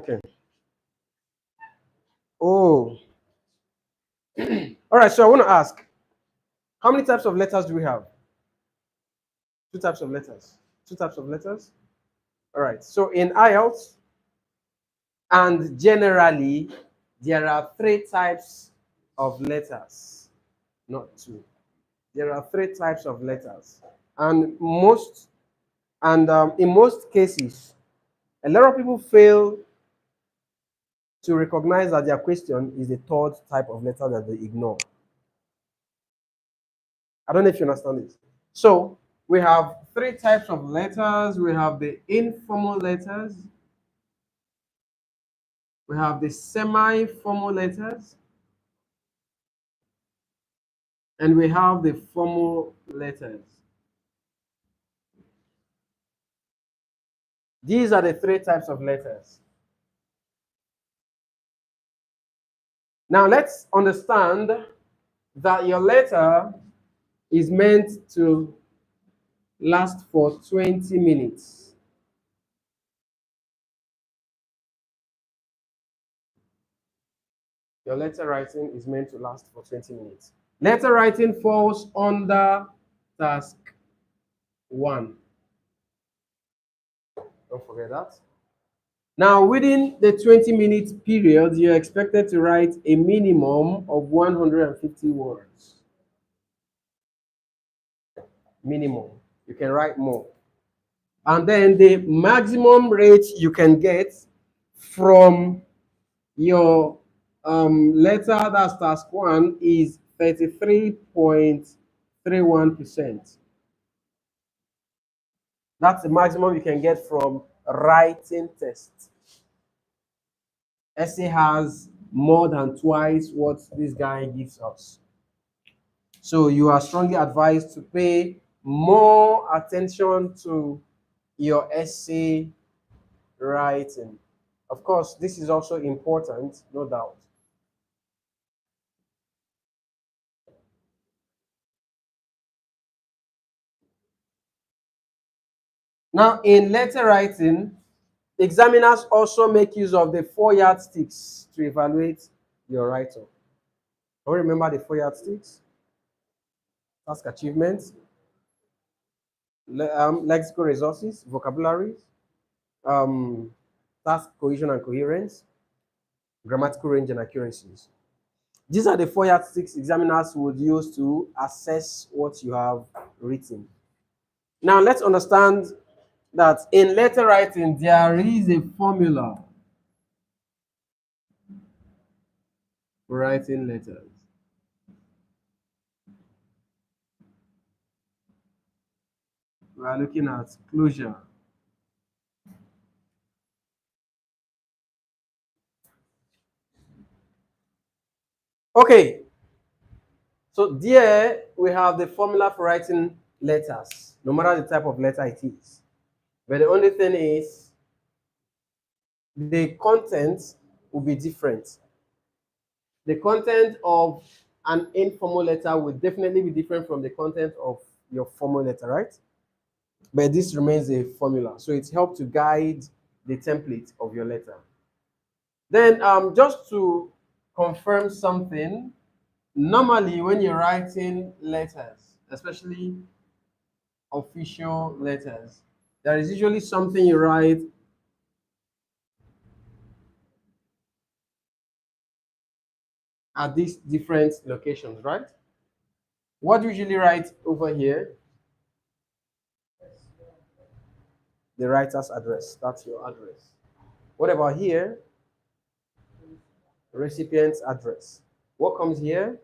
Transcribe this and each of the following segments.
Okay. Oh. All right. So I want to ask, how many types of letters do we have? Two types of letters. Two types of letters. All right. So in IELTS, and generally, there are three types of letters, not two. There are three types of letters, and in most cases, a lot of people fail to recognize that their question is the third type of letter that they ignore. I don't know if you understand this. So we have three types of letters. We have the informal letters. We have the semi-formal letters. And we have the formal letters. These are the three types of letters. Now let's understand that your letter is meant to last for 20 minutes. Your letter writing is meant to last for 20 minutes. Letter writing falls under task 1. Don't forget that. Now, within the 20-minute period, you're expected to write a minimum of 150 words. Minimum. You can write more. And then the maximum rate you can get from your letter, that's task 1, is 33.31%. That's the maximum you can get from writing tests. Essay has more than twice what this guy gives us. So you are strongly advised to pay more attention to your essay writing. Of course, this is also important, no doubt. Now, in letter writing, examiners also make use of the 4 yardsticks to evaluate your write-up. Do you remember the 4 yardsticks? Task achievements, lexical resources, vocabularies, task cohesion and coherence, grammatical range and accuracies. These are the 4 yardsticks examiners would use to assess what you have written. Now, let's understand that in letter writing, there is a formula for writing letters. We are looking at closure. Okay, so there we have the formula for writing letters, no matter the type of letter it is. But the only thing is, the content will be different. The content of an informal letter will definitely be different from the content of your formal letter, right? But this remains a formula, so it helps to guide the template of your letter. Then just to confirm something, normally when you're writing letters, especially official letters, there is usually something you write at these different locations, right? What do you usually write over here? The writer's address. That's your address. What about here? Recipient's address. What comes here?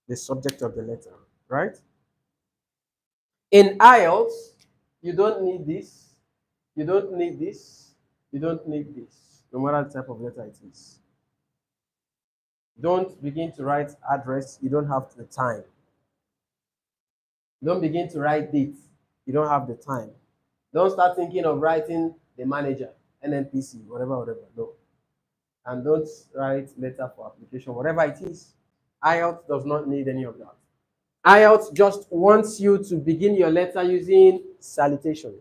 The subject of the letter, right? In IELTS, you don't need this. You don't need this. You don't need this, no matter the type of letter it is. Don't begin to write address. You don't have the time. Don't begin to write dates. You don't have the time. Don't start thinking of writing the manager, NNPC, whatever. No. And don't write letter for application, whatever it is. IELTS does not need any of that. IELTS just wants you to begin your letter using salutation.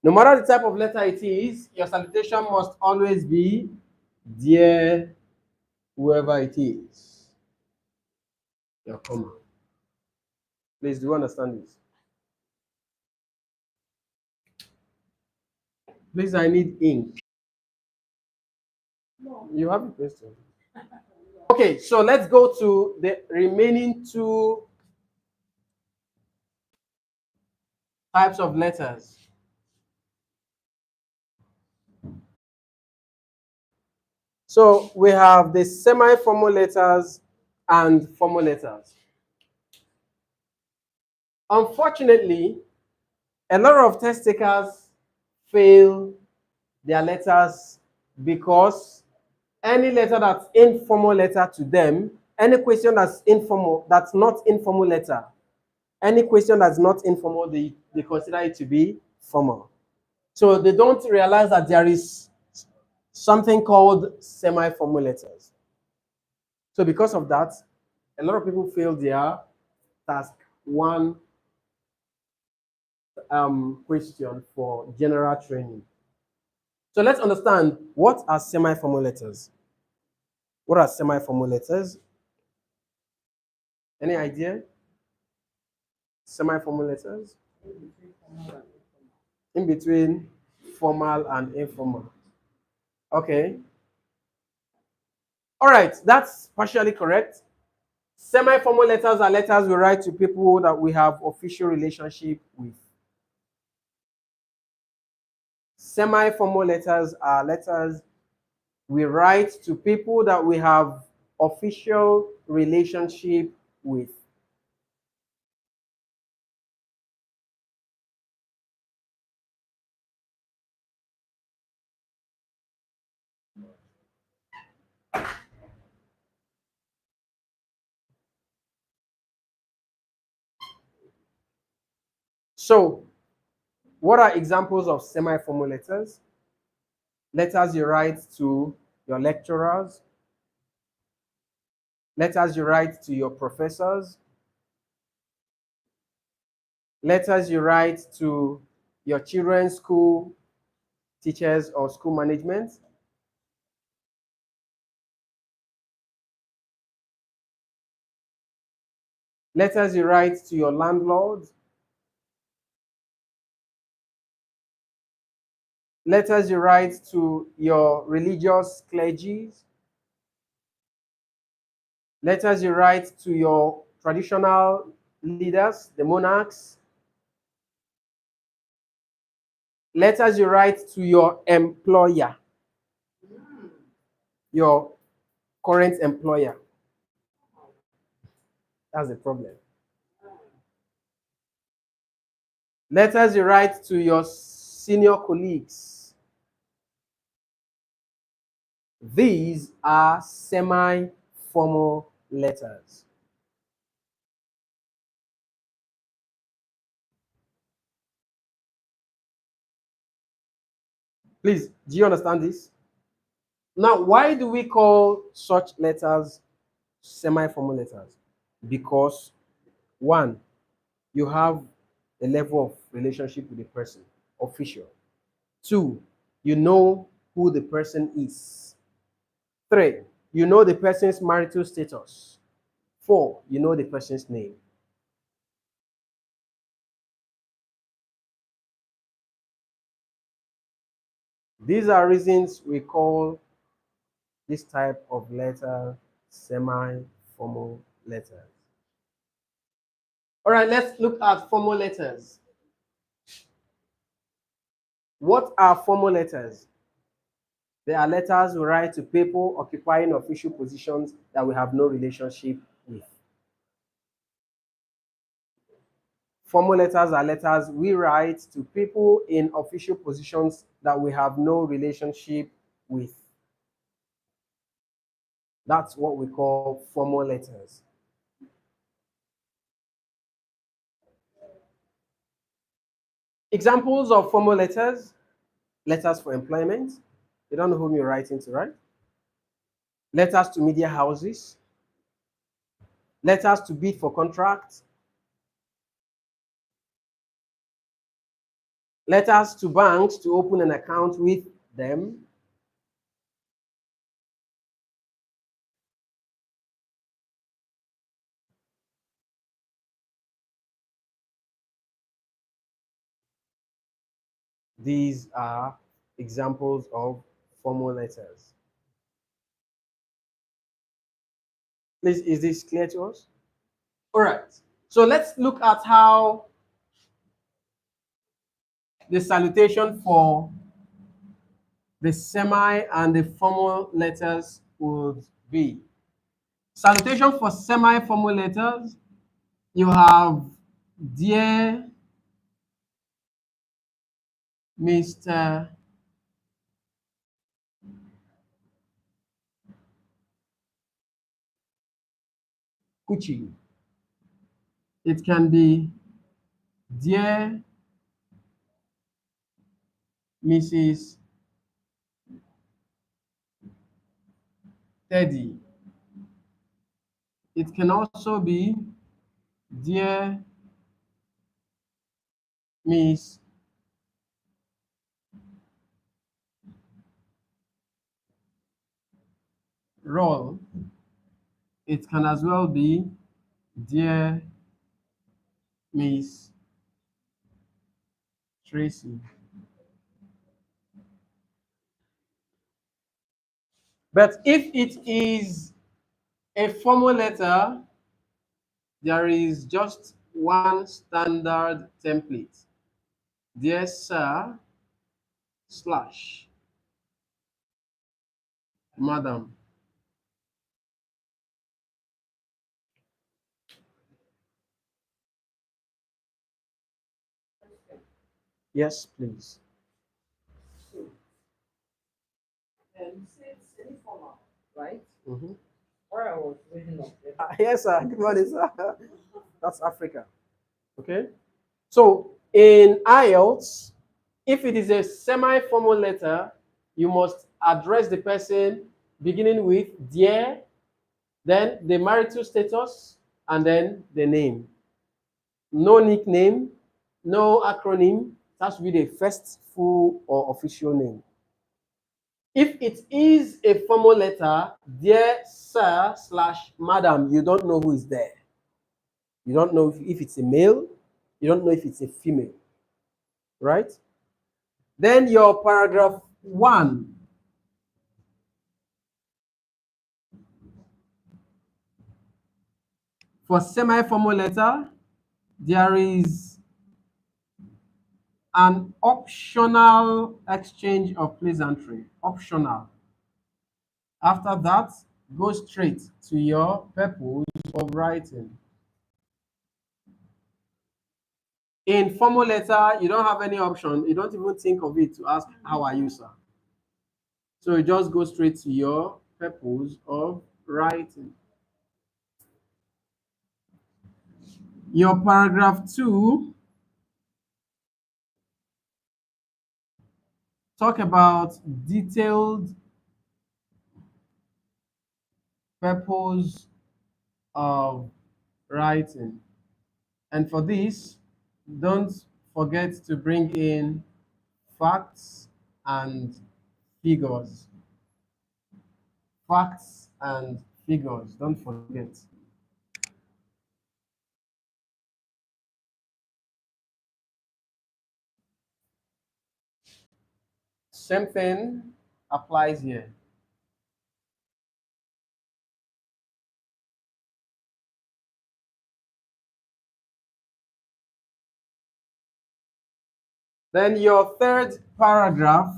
No matter the type of letter it is, your salutation must always be dear whoever it is. Your comma. Please, do you understand this? Please, I need ink. You have a question. Okay, so let's go to the remaining two types of letters. So we have the semi-formal letters and formal letters. Unfortunately, a lot of test takers fail their letters because any letter that's informal letter to them, any question that's informal, that's not informal letter, any question that's not informal, they consider it to be formal. So they don't realize that there is something called semi-formal letters. So because of that, a lot of people fail their task one question for general training. So let's understand, what are semi-formal letters? What are semi-formal letters? Any idea? Semi-formal letters? In between formal and informal. Okay. All right, that's partially correct. Semi-formal letters are letters we write to people that we have official relationship with. Semi-formal letters are letters we write to people that we have official relationship with. So, what are examples of semi-formal letters? Letters you write to your lecturers, letters you write to your professors, letters you write to your children's school teachers or school management, letters you write to your landlord, letters you write to your religious clergies, letters you write to your traditional leaders, the monarchs, letters you write to your employer, your current employer. That's the problem. Letters you write to your senior colleagues. These are semi-formal letters. Please, do you understand this? Now, why do we call such letters semi-formal letters? Because, one, you have a level of relationship with the person, official. Two, you know who the person is. Three, you know the person's marital status. Four, you know the person's name. These are reasons we call this type of letter semi-formal letters. All right, let's look at formal letters. What are formal letters? They are letters we write to people occupying official positions that we have no relationship with. Formal letters are letters we write to people in official positions that we have no relationship with. That's what we call formal letters. Examples of formal letters: letters for employment. You don't know whom you're writing to, right? Letters to media houses. Letters to bid for contracts. letters to banks to open an account with them. These are examples of formal letters. Please, is this clear to us? All right. So let's look at how the salutation for the semi and the formal letters would be. Salutation for semi-formal letters, you have dear Mr. Kuchi. It can be dear Mrs. Teddy. It can also be dear Miss Roll. It can as well be dear Miss Tracy. But if it is a formal letter, there is just one standard template. Dear sir, slash, madam. Yes, please. It's informal, right? Mm-hmm. Where I was reading up there. Yes, sir. Good morning, sir. That's Africa. Okay. So in IELTS, if it is a semi-formal letter, you must address the person beginning with dear, then the marital status, and then the name. No nickname, no acronym. It has to be the first full or official name. If it is a formal letter, dear sir slash madam, you don't know who is there. You don't know if it's a male, you don't know if it's a female, right? Then your paragraph 1. For semi-formal letter, there is an optional exchange of pleasantry. Optional. After that, go straight to your purpose of writing. In formal letter, you don't have any option. You don't even think of it to ask, how are you, sir? So you just go straight to your purpose of writing. Your paragraph 2 talk about detailed purpose of writing. And for this, don't forget to bring in facts and figures. Facts and figures, don't forget. Same thing applies here. Then your third paragraph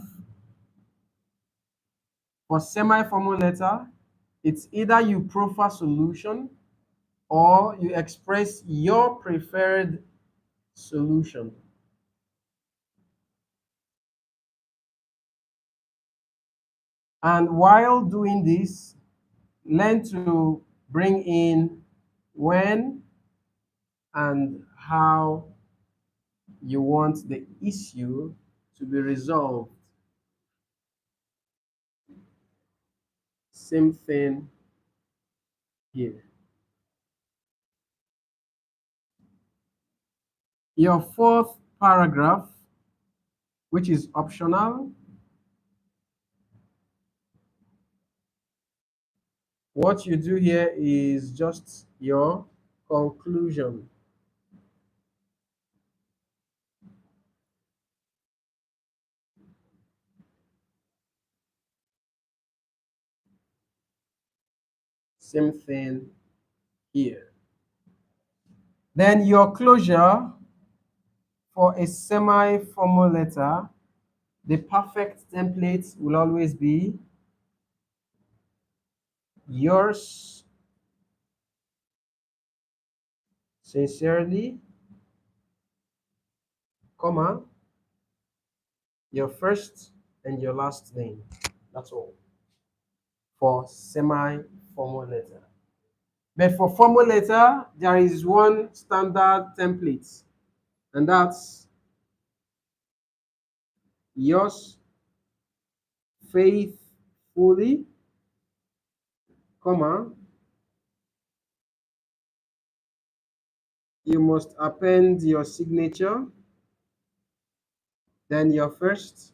for semi-formal letter, it's either you proffer solution or you express your preferred solution. And while doing this, learn to bring in when and how you want the issue to be resolved. Same thing here. Your fourth paragraph which is optional. What you do here is just your conclusion. Same thing here. Then your closure for a semi-formal letter, the perfect template will always be yours sincerely, comma, your first and your last name. That's all for semi-formal letter. But for formal letter, there is one standard template, and that's yours faithfully, comma, you must append your signature, then your first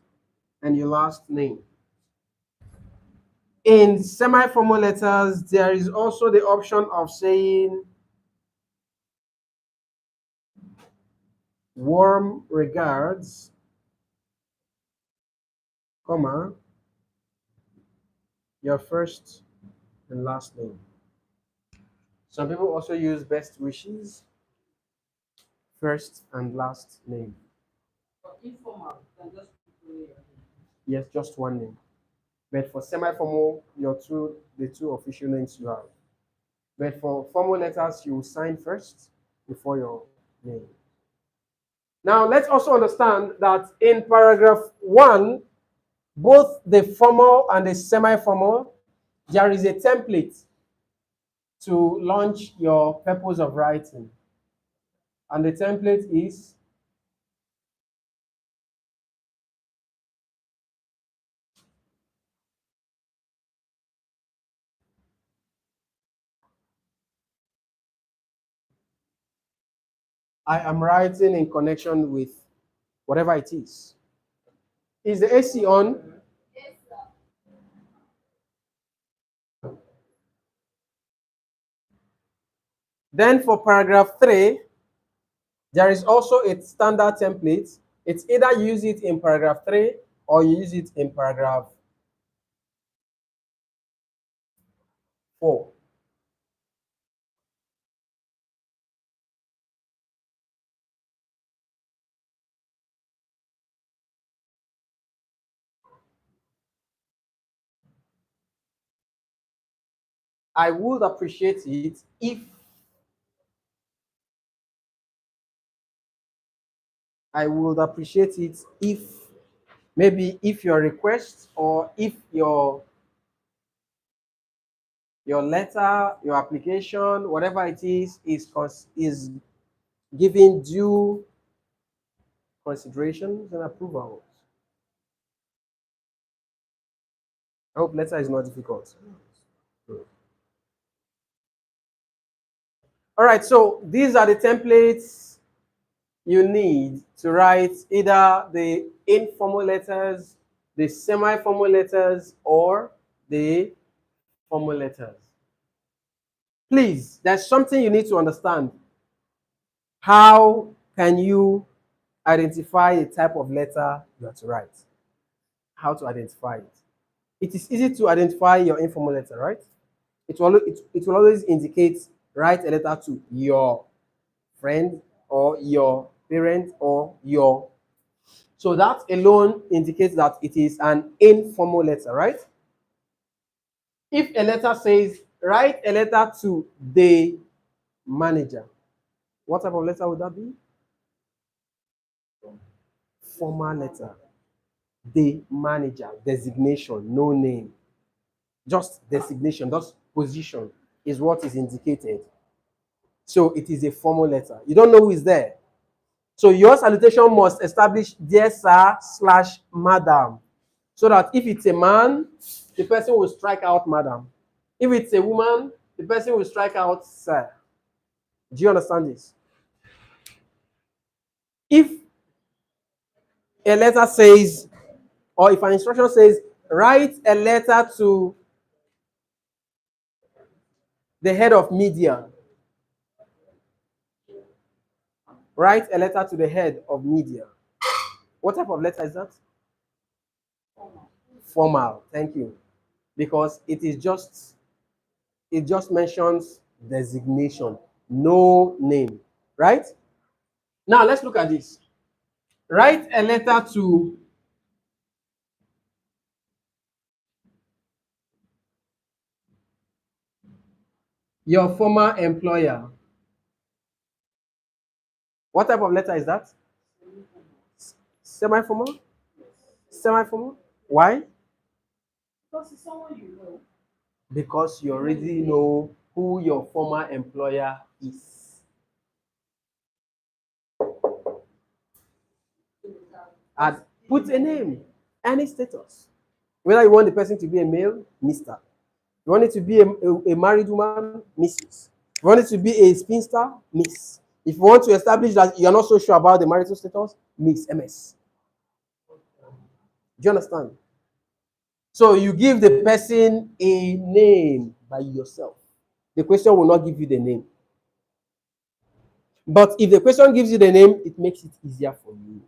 and your last name. In semi-formal letters, there is also the option of saying warm regards, comma, your first and last name. Some people also use best wishes, first and last name. But informal, you can just put your name. Yes, just one name. But for semi-formal, the two official names you have. But for formal letters, you will sign first before your name. Now, let's also understand that in paragraph 1, both the formal and the semi-formal, there is a template to launch your purpose of writing. And the template is I am writing in connection with whatever it is. Is the AC on? Then for paragraph 3, there is also a standard template. It's either you use it in paragraph 3 or you use it in paragraph 4. I would appreciate it if maybe if your request or if your letter, your application, whatever it is giving due considerations and approvals. I hope letter is not difficult. All right, so these are the templates you need to write either the informal letters, the semi-formal letters, or the formal letters. Please, there's something you need to understand. How can you identify a type of letter you are to write? How to identify it? It is easy to identify your informal letter, right? It will always indicate write a letter to your friend or your parent or your. So that alone indicates that it is an informal letter, right? If a letter says write a letter to the manager, what type of letter would that be? Formal letter. The manager, designation, no name. Just designation, just position is what is indicated. So it is a formal letter. You don't know who is there. So your salutation must establish dear sir / madam. So that if it's a man, the person will strike out madam. If it's a woman, the person will strike out sir. Do you understand this? If a letter says, or if an instruction says, write a letter to the head of media. Write a letter to the head of media. What type of letter is that? Formal. Thank you. Because it just mentions designation, no name, right? Now let's look at this. Write a letter to your former employer. What type of letter is that? Semi-formal? Semi-formal? Why? Because it's someone you know. Because you already know who your former employer is. And put a name, any status. Whether you want the person to be a male, Mr. You want it to be a married woman, Mrs. You want it to be a spinster, Miss. If you want to establish that you're not so sure about the marital status, Miss, MS. Do you understand? So you give the person a name by yourself. The question will not give you the name. But if the question gives you the name, it makes it easier for you.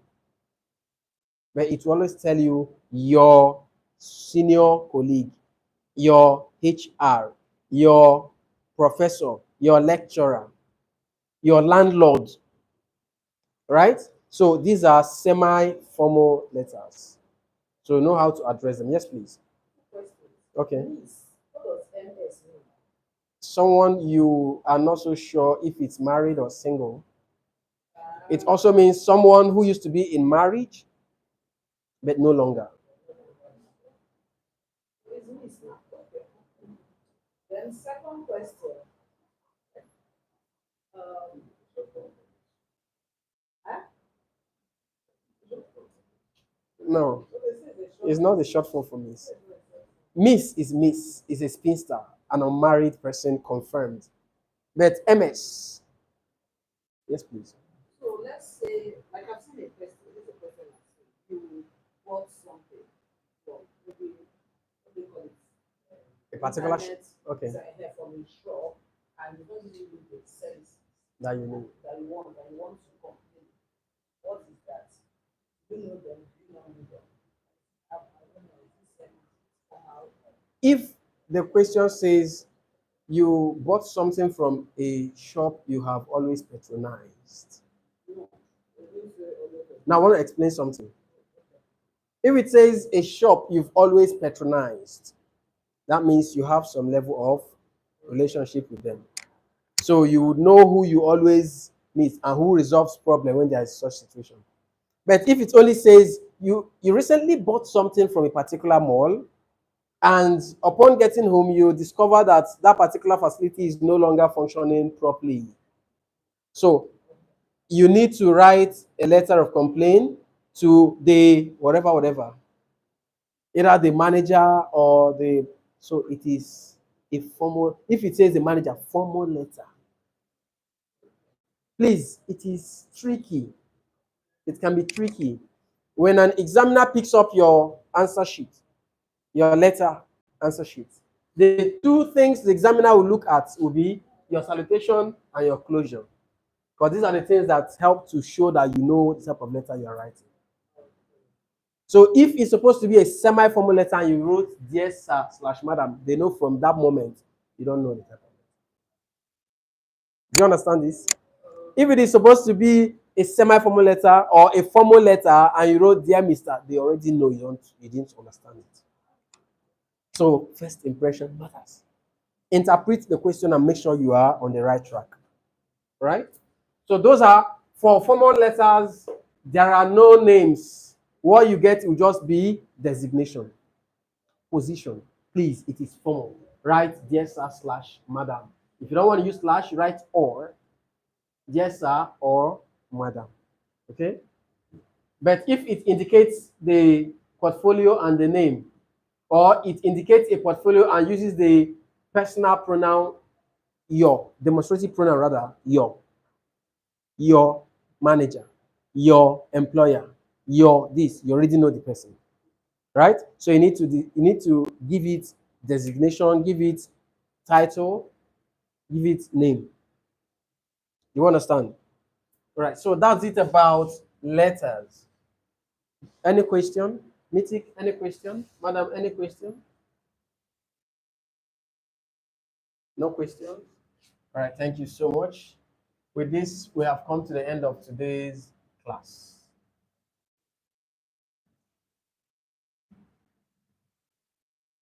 But it will always tell you your senior colleague, your HR, your professor, your lecturer, your landlord, right? So these are semi-formal letters. So know how to address them. Yes, please. Okay. What does MS mean? Someone you are not so sure if it's married or single. It also means someone who used to be in marriage, but no longer. Then second question. Huh? No, it's not the short form for Miss. Miss, is a spinster, an unmarried person confirmed. But MS, yes, please. So let's say, like I've seen a person, this is a person you bought something from maybe what do you call it? A particular Internet, okay, from a shop, and you don't really need the service that you need. that you want to complain. What is that? Do you know them? Do you not know them? I don't know. Is this somehow? If the question says you bought something from a shop you have always patronized. Now I want to explain something. If it says a shop you've always patronized, that means you have some level of relationship with them. So you would know who you always meet and who resolves problem when there is such situation. But if it only says you recently bought something from a particular mall, and upon getting home, you discover that that particular facility is no longer functioning properly. So you need to write a letter of complaint to the whatever, either the manager or the, so it is a formal, if it says the manager, formal letter. Please, it is tricky. It can be tricky. When an examiner picks up your answer sheet, your letter answer sheet, the two things the examiner will look at will be your salutation and your closure. Because these are the things that help to show that you know the type of letter you are writing. So if it's supposed to be a semi-formal letter and you wrote dear sir / madam, they know from that moment you don't know the type of letter. Do you understand this? If it is supposed to be a semi-formal letter or a formal letter and you wrote dear Mr., they already know you didn't understand it. So first impression matters. Interpret the question and make sure you are on the right track. Right? So those are, for formal letters, there are no names. What you get will just be designation. Position. Please, it is formal. Write dear sir / madam. If you don't want to use slash, write or. Dear sir or madam. Okay? But if it indicates the portfolio and the name, or it indicates a portfolio and uses the personal pronoun your, demonstrative pronoun rather, your manager, your employer, you already know the person, right? So you need to give it designation, give it title, give it name. You understand? Right. So that's it about letters. Any question? Mythic, any question? Madam, any question? No questions? All right, thank you so much. With this, we have come to the end of today's class.